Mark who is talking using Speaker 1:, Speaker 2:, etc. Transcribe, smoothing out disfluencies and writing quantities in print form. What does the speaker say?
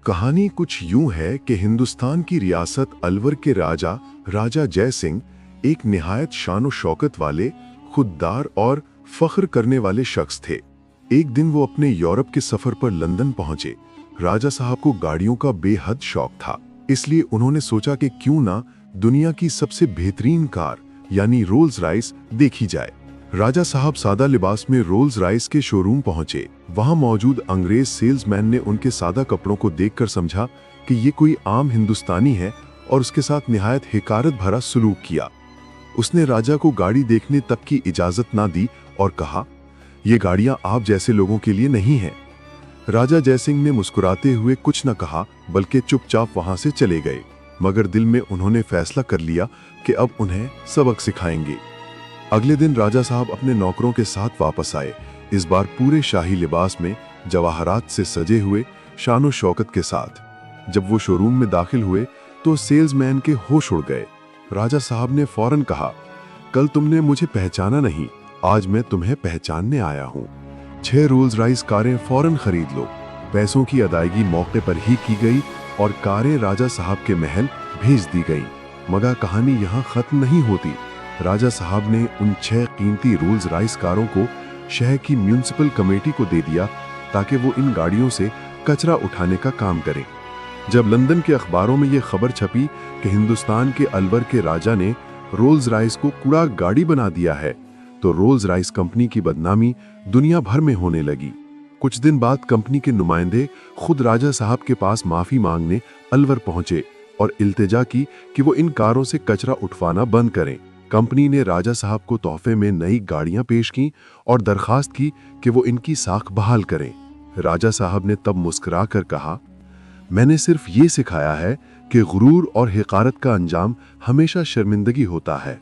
Speaker 1: कहानी कुछ यूं है कि हिंदुस्तान की रियासत अलवर के राजा जय सिंह एक निहायत शान शौकत वाले, खुददार और फख्र करने वाले शख्स थे। एक दिन वो अपने यूरोप के सफर पर लंदन पहुंचे। राजा साहब को गाड़ियों का बेहद शौक था, इसलिए उन्होंने सोचा कि क्यों ना दुनिया की सबसे बेहतरीन कार यानी रोल्स रॉयस देखी जाए। राजा साहब सादा लिबास में रोल्स रॉयस के शोरूम पहुंचे। वहां मौजूद अंग्रेज सेल्समैन ने उनके सादा कपड़ों को देखकर समझा कि ये कोई आम हिंदुस्तानी है और उसके साथ निहायत हिकारत भरा सलूक किया। उसने राजा को गाड़ी देखने तक की इजाजत ना दी और कहा, ये गाड़ियां आप जैसे लोगों के लिए नहीं हैं। राजा जयसिंह ने मुस्कुराते हुए कुछ न कहा, बल्कि चुपचाप वहां से चले गए। मगर दिल में उन्होंने फैसला कर लिया कि अब उन्हें सबक सिखाएंगे। अगले दिन राजा साहब अपने नौकरों के साथ वापस आए, इस बार पूरे शाही लिबास में, जवाहरात से सजे हुए, शानो शौकत के साथ। जब वो शोरूम में दाखिल हुए तो सेल्समैन के होश उड़ गए। राजा साहब ने फौरन कहा, कल तुमने मुझे पहचाना नहीं, आज मैं तुम्हें पहचानने आया हूँ। 6 रोल्स रॉयस कारें फौरन खरीद लो। पैसों की अदायगी मौके पर ही की गई और कारें राजा साहब के महल भेज दी गईं। मगर कहानी यहाँ खत्म नहीं होती। राजा साहब ने उन 6 कीमती रोल्स रॉयस कारों को शहर की म्यूनिसिपल कमेटी को दे दिया ताकि वो इन गाड़ियों से कचरा उठाने का काम करें। जब लंदन के अखबारों में ये खबर छपी कि हिंदुस्तान के अलवर के राजा ने रोल्स रॉयस को कूड़ा गाड़ी बना दिया है, तो रोल्स रॉयस कंपनी की बदनामी दुनिया भर में होने लगी। कुछ दिन बाद कंपनी के नुमाइंदे खुद राजा साहब के पास माफी मांगने अलवर पहुंचे और इल्तिजा की कि वो इन कारों से कचरा उठवाना बंद करें। कंपनी ने राजा साहब को तोहफे में नई गाड़ियां पेश की और दरखास्त की कि वो इनकी साख बहाल करें। राजा साहब ने तब मुस्कुरा कर कहा, मैंने सिर्फ ये सिखाया है कि गुरूर और हिकारत का अंजाम हमेशा शर्मिंदगी होता है।